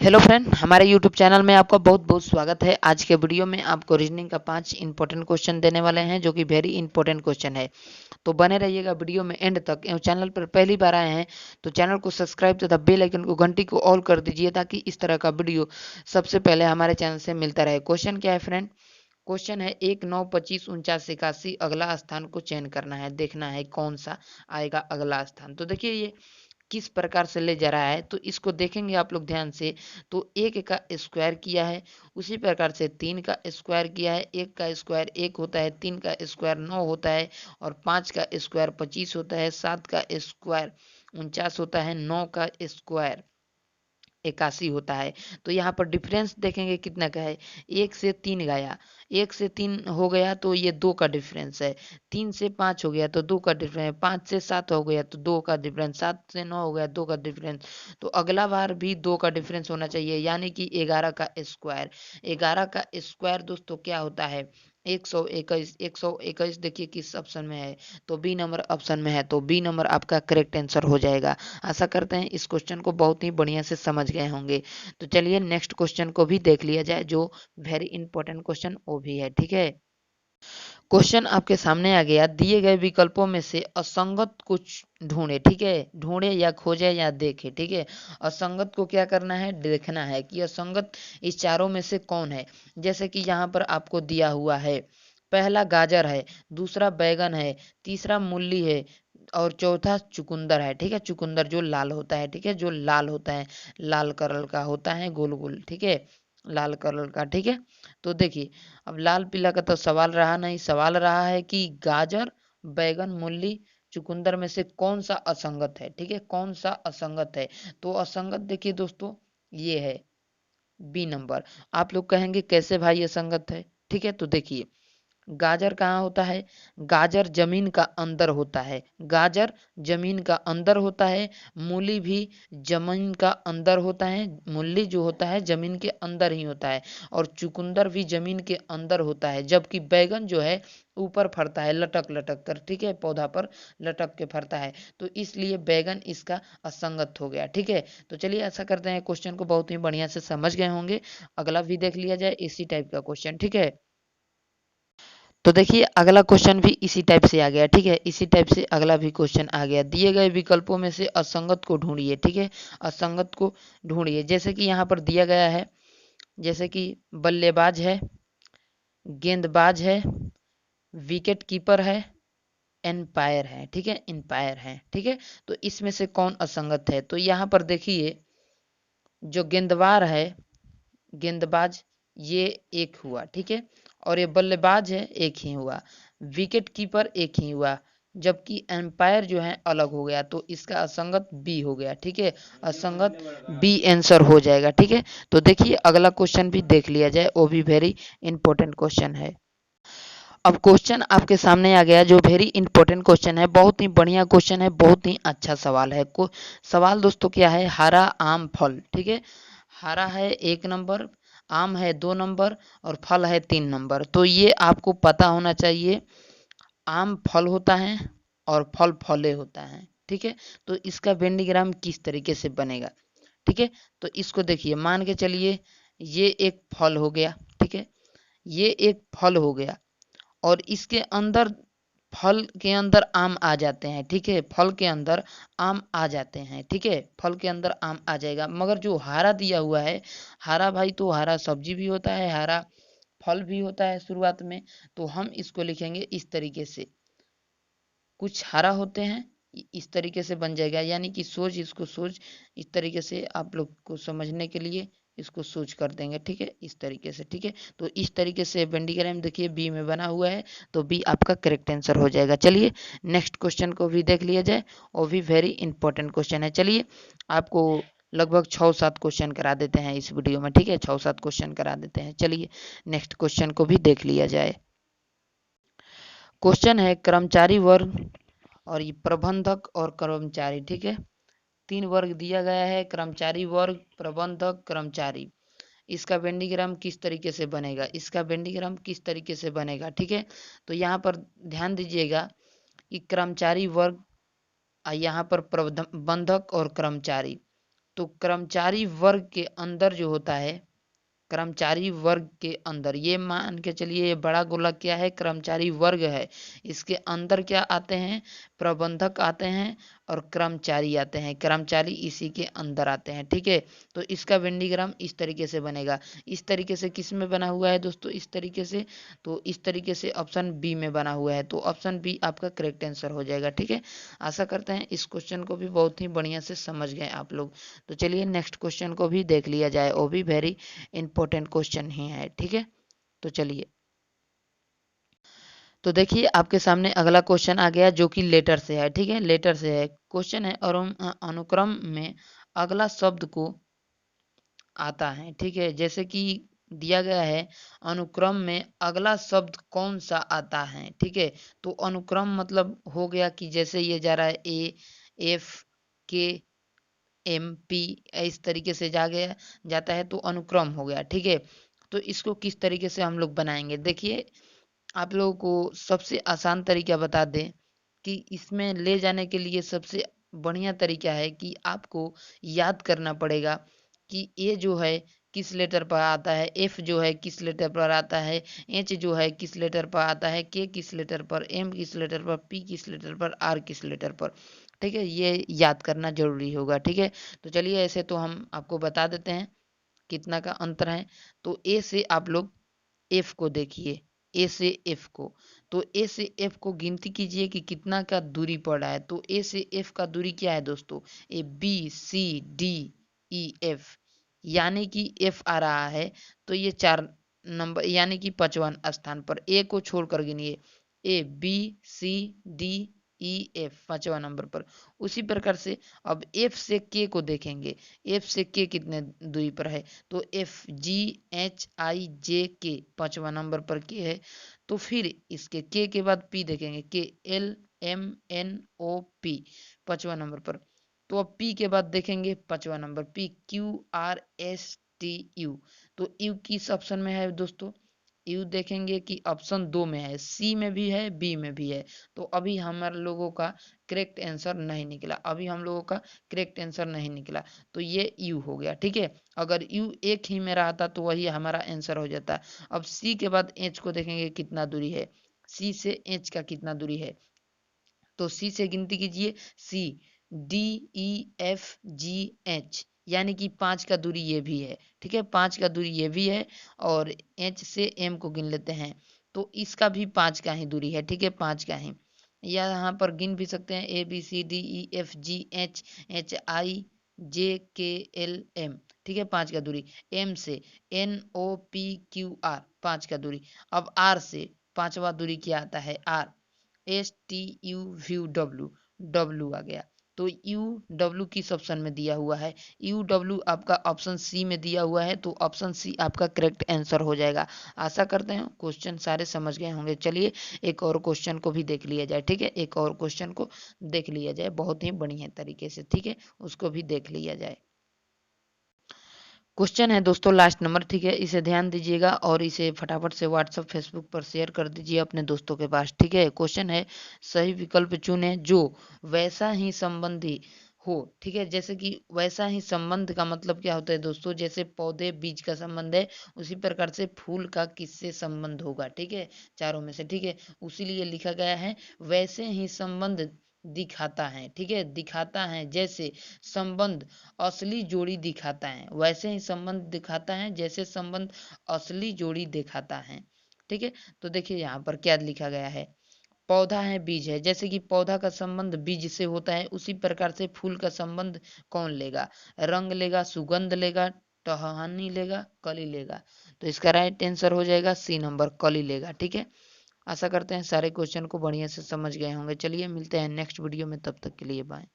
Hello friend, हमारे YouTube channel में आपका बहुत बहुत स्वागत है। आज के वीडियो में आपको रीजनिंग का 5 इंपॉर्टेंट क्वेश्चन देने वाले हैं, जो कि वेरी इंपॉर्टेंट क्वेश्चन है। तो बने रहिएगा वीडियो में एंड तक। एवं चैनल पर पहली बार आए हैं तो चैनल को सब्सक्राइब तथा बेल आइकन को घंटी को ऑल कर दीजिए, ताकि इस तरह का वीडियो सबसे पहले हमारे चैनल से मिलता रहे। क्वेश्चन क्या है फ्रेंड? क्वेश्चन है 1, 9, 25, 49, 81 अगला स्थान को चयन करना है। देखना है कौन सा आएगा अगला स्थान। तो देखिए ये किस प्रकार से ले जा रहा है, तो इसको देखेंगे आप लोग ध्यान से। तो 1 का स्क्वायर किया है, उसी प्रकार से 3 का स्क्वायर किया है। 1 का स्क्वायर 1 होता है, 3 का स्क्वायर 9 होता है, और 5 का स्क्वायर 25 होता है, 7 का स्क्वायर 49 होता है, 9 का स्क्वायर 81 होता है। तो यहाँ पर डिफरेंस देखेंगे कितना का है। 1 से 3 गया, 1 से 3 हो गया तो ये 2 का डिफरेंस है। 3 से 5 हो गया तो 2 का डिफरेंस है। 5 से 7 हो गया तो 2 का डिफरेंस। 7 से 9 हो गया 2 का डिफरेंस। तो अगला बार भी 2 का डिफरेंस होना चाहिए, यानी कि 11 का स्क्वायर। 11 का स्क्वायर दोस्तों क्या होता है? 121। 121 देखिए किस ऑप्शन में है, तो बी नंबर ऑप्शन में है। तो बी नंबर आपका करेक्ट आंसर हो जाएगा। आशा करते हैं इस क्वेश्चन को बहुत ही बढ़िया से समझ गए होंगे। तो चलिए नेक्स्ट क्वेश्चन को भी देख लिया जाए, जो वेरी इंपॉर्टेंट क्वेश्चन वो भी है। ठीक है, क्वेश्चन आपके सामने आ गया। दिए गए विकल्पों में से असंगत कुछ ढूंढे। ठीक है, ढूंढे या खोजे या देखे। ठीक है, असंगत को क्या करना है? देखना है कि असंगत इस चारों में से कौन है। जैसे कि यहाँ पर आपको दिया हुआ है, पहला गाजर है, दूसरा बैगन है, तीसरा मूली है, और चौथा चुकंदर है। ठीक है, चुकंदर जो लाल होता है। ठीक है, जो लाल होता है, लाल कलर का होता है, गोल गोल। ठीक है, लाल कलर का। ठीक है, तो देखिए अब लाल पीला का तो सवाल रहा नहीं। सवाल रहा है कि गाजर, बैगन, मूली, चुकंदर में से कौन सा असंगत है। ठीक है, कौन सा असंगत है? तो असंगत देखिए दोस्तों, ये है बी नंबर। आप लोग कहेंगे कैसे भाई असंगत है? ठीक है, तो देखिए गाजर कहाँ होता है? गाजर जमीन का अंदर होता है। गाजर जमीन का अंदर होता है। मूली भी जमीन का अंदर होता है। मूली जो होता है जमीन के अंदर ही होता है। और चुकंदर भी जमीन के अंदर होता है। जबकि बैगन जो है ऊपर फरता है, लटक लटक कर। ठीक है, पौधा पर लटक के फरता है। तो इसलिए बैगन इसका असंगत हो गया। ठीक है, तो चलिए ऐसा करते हैं, क्वेश्चन को बहुत ही बढ़िया से समझ गए होंगे। अगला भी देख लिया जाए इसी टाइप का क्वेश्चन। ठीक है, तो देखिए अगला क्वेश्चन भी इसी टाइप से आ गया। ठीक है, इसी टाइप से अगला भी क्वेश्चन आ गया। दिए गए विकल्पों में से असंगत को ढूंढिए। ठीक है, असंगत को ढूंढिए। जैसे कि यहाँ पर दिया गया है, जैसे कि बल्लेबाज है, गेंदबाज है, विकेट कीपर है, एम्पायर है। ठीक है, एम्पायर है। ठीक है, तो इसमें से कौन असंगत है? तो यहाँ पर देखिए जो गेंदबाज है, गेंदबाज ये एक हुआ। ठीक है, और ये बल्लेबाज है एक ही हुआ। विकेट कीपर एक ही हुआ। जबकि एम्पायर जो है अलग हो गया। तो इसका असंगत बी हो गया। ठीक है, असंगत बी आंसर हो जाएगा। ठीक है, तो देखिए अगला क्वेश्चन भी देख लिया जाए, वो भी वेरी इंपॉर्टेंट क्वेश्चन है। अब क्वेश्चन आपके सामने आ गया, जो वेरी इंपॉर्टेंट क्वेश्चन है, बहुत ही बढ़िया क्वेश्चन है, बहुत ही अच्छा सवाल है। सवाल दोस्तों क्या है? हरा आम फल। ठीक है, हरा है 1 नंबर, आम है 2 नंबर, और फल है 3 नंबर। तो ये आपको पता होना चाहिए, आम फल होता है और फल फले होता है। ठीक है, तो इसका वेंडिग्राम किस तरीके से बनेगा? ठीक है, तो इसको देखिए, मान के चलिए ये एक फल हो गया। ठीक है, ये एक फल हो गया, और इसके अंदर, फल के अंदर आम आ जाते हैं। ठीक है, फल के अंदर आम आ जाते हैं। ठीक है, फल के अंदर आम आ जाएगा। मगर जो हरा दिया हुआ है, हरा भाई तो हरा सब्जी भी होता है, हरा फल भी होता है शुरुआत में। तो हम इसको लिखेंगे इस तरीके से, कुछ हरा होते हैं, इस तरीके से बन जाएगा। यानी कि सोच, इसको सोच इस तरीके से आप लोग को समझने के लिए इसको सोच कर देंगे। ठीक है, इस तरीके से। ठीक है, तो इस तरीके से बेंडिग्राम देखिए बी में बना हुआ है। तो बी आपका करेक्ट आंसर हो जाएगा। चलिए नेक्स्ट क्वेश्चन को भी देख लिया जाए, वो भी वेरी इंपॉर्टेंट क्वेश्चन है। चलिए आपको लगभग 6-7 क्वेश्चन करा देते हैं इस वीडियो में। ठीक है, 6-7 क्वेश्चन करा देते हैं। चलिए नेक्स्ट क्वेश्चन को भी देख लिया जाए। क्वेश्चन है कर्मचारी वर्ग और ये प्रबंधक और कर्मचारी। ठीक है, 3 वर्ग दिया गया है, कर्मचारी वर्ग, प्रबंधक, कर्मचारी। इसका वेंडिग्राम किस तरीके से बनेगा? इसका वेंडिग्राम किस तरीके से बनेगा? ठीक है, तो यहाँ पर ध्यान दीजिएगा कि कर्मचारी वर्ग, यहाँ पर प्रबंधक और कर्मचारी, तो कर्मचारी वर्ग के अंदर जो होता है, कर्मचारी वर्ग के अंदर, ये मान के चलिए ये बड़ा गोला क्या है, कर्मचारी वर्ग है। इसके अंदर क्या आते हैं, प्रबंधक आते हैं और कर्मचारी आते हैं, कर्मचारी इसी के अंदर आते हैं। ठीक है, तो इसका वेंडिग्राम इस तरीके से बनेगा। इस तरीके से किस में बना हुआ है दोस्तों, इस तरीके से, तो इस तरीके से ऑप्शन बी में बना हुआ है, तो ऑप्शन बी आपका करेक्ट आंसर हो जाएगा। ठीक है, आशा करते हैं इस क्वेश्चन को भी बहुत ही बढ़िया से समझ गए आप लोग। तो चलिए नेक्स्ट क्वेश्चन को भी देख लिया जाए, वो भी वेरी इंपॉर्टेंट क्वेश्चन ही है। ठीक है, तो चलिए, तो देखिए आपके सामने अगला क्वेश्चन आ गया जो कि लेटर से है। ठीक है, लेटर से है क्वेश्चन है, और अनुक्रम में अगला शब्द को आता है। ठीक है, जैसे कि दिया गया है अनुक्रम में अगला शब्द कौन सा आता है। ठीक है, तो अनुक्रम मतलब हो गया कि जैसे ये जा रहा है ए, एफ, के, एम, पी, इस तरीके से जा गया जाता है, तो अनुक्रम हो गया। ठीक है, तो इसको किस तरीके से हम लोग बनाएंगे, देखिए आप लोगों को सबसे आसान तरीका बता दें कि इसमें ले जाने के लिए सबसे बढ़िया तरीका है कि आपको याद करना पड़ेगा कि ए जो है किस लेटर पर आता है, एफ जो है किस लेटर पर आता है, एच जो है किस लेटर पर आता है, के किस लेटर पर, एम किस लेटर पर, पी किस लेटर पर, आर किस लेटर पर। ठीक है, ये याद करना जरूरी होगा। ठीक है, तो चलिए ऐसे तो हम आपको बता देते हैं कितना का अंतर है। तो ए से आप लोग एफ को देखिए, ए से एफ को, तो ए से एफ को गिनती कीजिए कि कितना का दूरी पड़ रहा है। तो ए से एफ का दूरी क्या है दोस्तों, A B C D E F, यानी कि एफ आ रहा है, तो ये 4 नंबर यानी कि 55 स्थान पर, ए को छोड़कर गिनिए, A B C D E F 5वां नंबर पर। उसी प्रकार से अब एफ से के को देखेंगे, एफ से के कितने दूरी पर है, तो F G H I J के 5वां नंबर पर के है। तो फिर इसके के बाद पी देखेंगे, K L M N O P 5वां नंबर पर। तो अब पी के बाद देखेंगे 5वां number, P Q R S T U, तो यू किस ऑप्शन में है दोस्तों, यू देखेंगे कि ऑप्शन 2 में है, सी में भी है, बी में भी है। तो अभी हमारे लोगों का करेक्ट आंसर नहीं निकला, अभी हम लोगों का करेक्ट आंसर नहीं निकला, तो ये यू हो गया। ठीक है, अगर यू एक ही में रहा था तो वही हमारा आंसर हो जाता। अब सी के बाद एच को देखेंगे कितना दूरी है, सी से एच का कितना दूरी है, तो सी से गिनती कीजिए, C D E F G H, यानी कि 5 का दूरी ये भी है। ठीक है, 5 का दूरी ये भी है, और एच से एम को गिन लेते हैं, तो इसका भी 5 का ही दूरी है। ठीक है, 5 का ही, या यहाँ पर गिन भी सकते हैं, A B C D E F G H H I J K L M. ठीक है, 5 का दूरी, एम से N O P Q R 5 का दूरी। अब आर से 5वां दूरी क्या आता है, R S T U V W, W आ गया। तो यू डब्ल्यू किस ऑप्शन में दिया हुआ है, यू डब्ल्यू आपका ऑप्शन सी में दिया हुआ है, तो ऑप्शन सी आपका करेक्ट आंसर हो जाएगा। आशा करते हैं क्वेश्चन सारे समझ गए होंगे। चलिए एक और क्वेश्चन को भी देख लिया जाए। ठीक है, एक और क्वेश्चन को देख लिया जाए बहुत ही बढ़िया तरीके से। ठीक है, उसको भी देख लिया जाए। क्वेश्चन है दोस्तों लास्ट नंबर। ठीक है, इसे ध्यान दीजिएगा और इसे फटाफट से व्हाट्सएप फेसबुक पर शेयर कर दीजिए अपने दोस्तों के पास। ठीक है, क्वेश्चन है सही विकल्प चुने जो वैसा ही संबंधी हो। ठीक है, जैसे कि वैसा ही संबंध का मतलब क्या होता है दोस्तों, जैसे पौधे बीज का संबंध है, उसी प्रकार से फूल का किससे संबंध होगा। ठीक है, चारों में से। ठीक है, उसी लिए लिखा गया है वैसे ही संबंध दिखाता है। ठीक है, दिखाता है जैसे संबंध असली जोड़ी दिखाता है, वैसे ही संबंध दिखाता है जैसे संबंध असली जोड़ी दिखाता है। ठीक है, तो देखिए यहाँ पर क्या लिखा गया है, पौधा है बीज है, जैसे कि पौधा का संबंध बीज से होता है, उसी प्रकार से फूल का संबंध कौन लेगा, रंग लेगा, सुगंध लेगा, टहनी लेगा, कली लेगा। तो इसका राइट आंसर हो जाएगा सी नंबर, कली लेगा। ठीक है, आशा करते हैं सारे क्वेश्चन को बढ़िया से समझ गए होंगे। चलिए मिलते हैं नेक्स्ट वीडियो में, तब तक के लिए बाय।